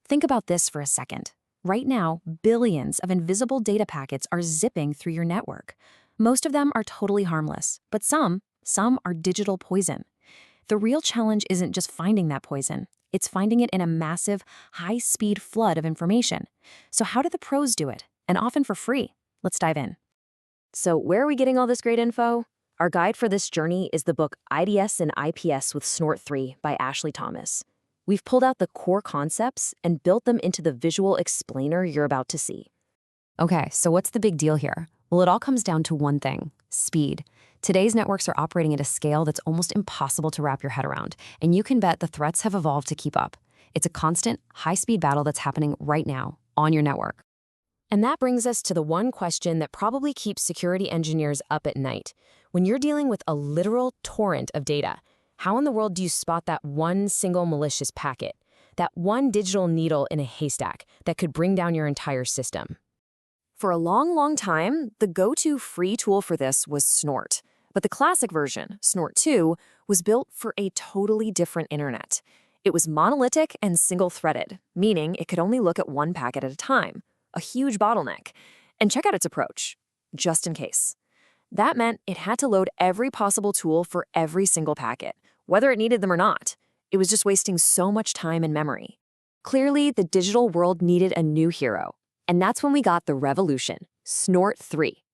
Think about this for a second. Right now, billions of invisible data packets are zipping through your network. Most of them are totally harmless, but some are digital poison. The real challenge isn't just finding that poison. It's finding it in a massive, high-speed flood of information. So how do the pros do it? And often for free. Let's dive in. So where are we getting all this great info? Our guide for this journey is the book IDS and IPS with Snort 3 by Ashley Thomas. We've pulled out the core concepts and built them into the visual explainer you're about to see. Okay, so what's the big deal here? Well, it all comes down to one thing: speed. Today's networks are operating at a scale that's almost impossible to wrap your head around, and you can bet the threats have evolved to keep up. It's a constant, high-speed battle that's happening right now on your network. And that brings us to the one question that probably keeps security engineers up at night. When you're dealing with a literal torrent of data, how in the world do you spot that one single malicious packet, that one digital needle in a haystack that could bring down your entire system? For a long time, the go-to free tool for this was Snort. But the classic version, Snort 2, was built for a totally different internet. It was monolithic and single-threaded, meaning it could only look at one packet at a time, a huge bottleneck. And check out its approach, just in case. That meant it had to load every possible tool for every single packet, whether it needed them or not. It was just wasting so much time and memory. Clearly, the digital world needed a new hero. And that's when we got the revolution, Snort 3.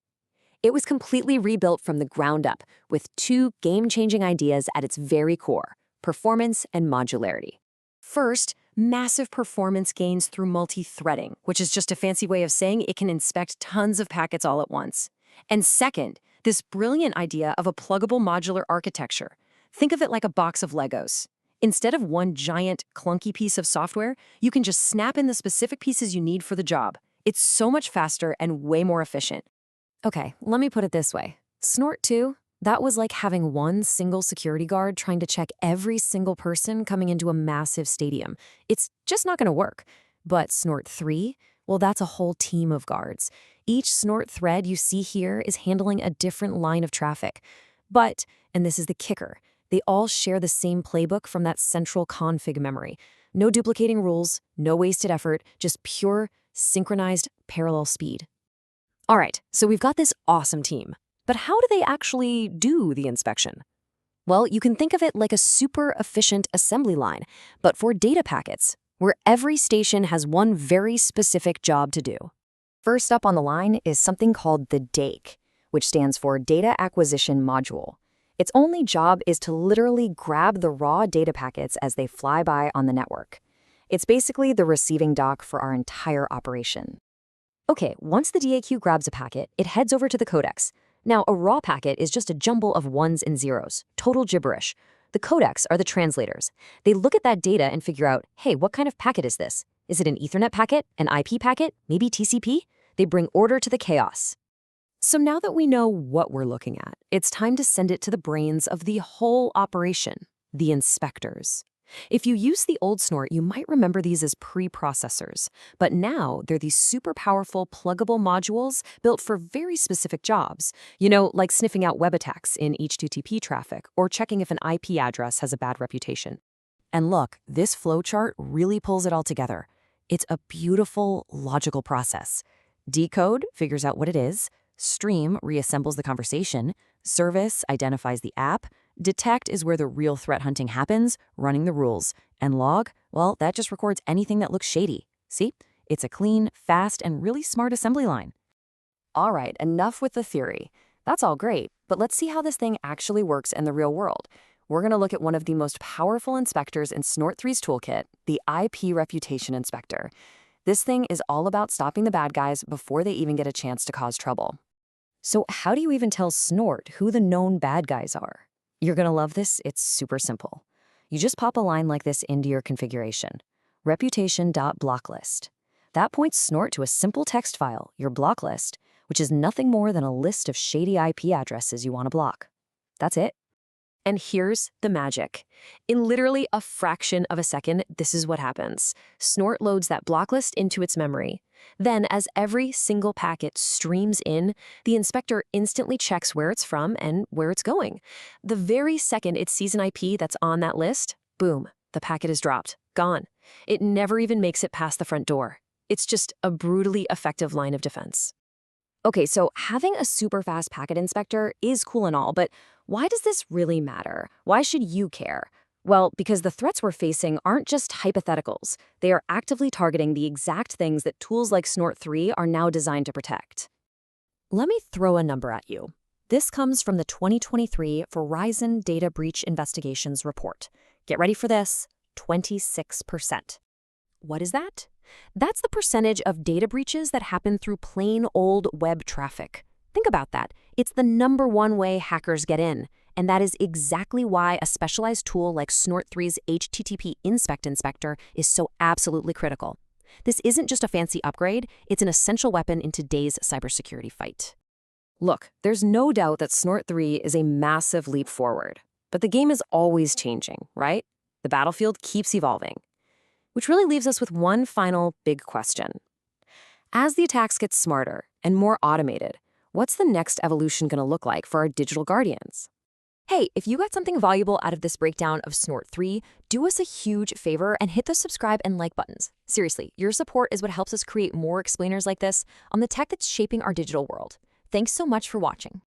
It was completely rebuilt from the ground up with two game-changing ideas at its very core: performance and modularity. First, massive performance gains through multi-threading, which is just a fancy way of saying it can inspect tons of packets all at once. And second, this brilliant idea of a pluggable modular architecture. Think of it like a box of Legos. Instead of one giant, clunky piece of software, you can just snap in the specific pieces you need for the job. It's so much faster and way more efficient. Okay, let me put it this way. Snort 2, that was like having one single security guard trying to check every single person coming into a massive stadium. It's just not going to work. But Snort 3, well, that's a whole team of guards. Each Snort thread you see here is handling a different line of traffic. But, and this is the kicker, they all share the same playbook from that central config memory. No duplicating rules, no wasted effort, just pure, synchronized, parallel speed. All right, so we've got this awesome team. But how do they actually do the inspection? Well, you can think of it like a super efficient assembly line, but for data packets, where every station has one very specific job to do. First up on the line is something called the DAC, which stands for Data Acquisition Module. Its only job is to literally grab the raw data packets as they fly by on the network. It's basically the receiving dock for our entire operation. Okay, once the DAQ grabs a packet, it heads over to the codecs. Now, a raw packet is just a jumble of ones and zeros, total gibberish. The codecs are the translators. They look at that data and figure out, hey, what kind of packet is this? Is it an Ethernet packet, an IP packet, maybe TCP? They bring order to the chaos. So now that we know what we're looking at, it's time to send it to the brains of the whole operation, the inspectors. If you use the old Snort, you might remember these as preprocessors, but now they're these super powerful pluggable modules built for very specific jobs. You know, like sniffing out web attacks in HTTP traffic or checking if an IP address has a bad reputation. And look, this flowchart really pulls it all together. It's a beautiful, logical process. Decode figures out what it is. Stream reassembles the conversation. Service identifies the app. Detect is where the real threat hunting happens, running the rules. And log, well, that just records anything that looks shady. See? It's a clean, fast, and really smart assembly line. All right, enough with the theory. That's all great, but let's see how this thing actually works in the real world. We're going to look at one of the most powerful inspectors in Snort 3's toolkit, the IP Reputation Inspector. This thing is all about stopping the bad guys before they even get a chance to cause trouble. So how do you even tell Snort who the known bad guys are? You're going to love this. It's super simple. You just pop a line like this into your configuration. Reputation.blocklist. That points Snort to a simple text file, your block list, which is nothing more than a list of shady IP addresses you want to block. That's it. And here's the magic. In literally a fraction of a second, this is what happens. Snort loads that block list into its memory. Then, as every single packet streams in, the inspector instantly checks where it's from and where it's going. The very second it sees an IP that's on that list, boom, the packet is dropped, gone. It never even makes it past the front door. It's just a brutally effective line of defense. Okay, so having a super fast packet inspector is cool and all, but why does this really matter? Why should you care? Well, because the threats we're facing aren't just hypotheticals. They are actively targeting the exact things that tools like Snort 3 are now designed to protect. Let me throw a number at you. This comes from the 2023 Verizon Data Breach Investigations Report. Get ready for this, 26%. What is that? That's the percentage of data breaches that happen through plain old web traffic. Think about that. It's the #1 way hackers get in. And that is exactly why a specialized tool like Snort 3's HTTP Inspector is so absolutely critical. This isn't just a fancy upgrade, it's an essential weapon in today's cybersecurity fight. Look, there's no doubt that Snort 3 is a massive leap forward. But the game is always changing, right? The battlefield keeps evolving. Which really leaves us with one final big question. As the attacks get smarter and more automated, what's the next evolution going to look like for our digital guardians? Hey, if you got something valuable out of this breakdown of Snort 3, do us a huge favor and hit the subscribe and like buttons. Seriously, your support is what helps us create more explainers like this on the tech that's shaping our digital world. Thanks so much for watching.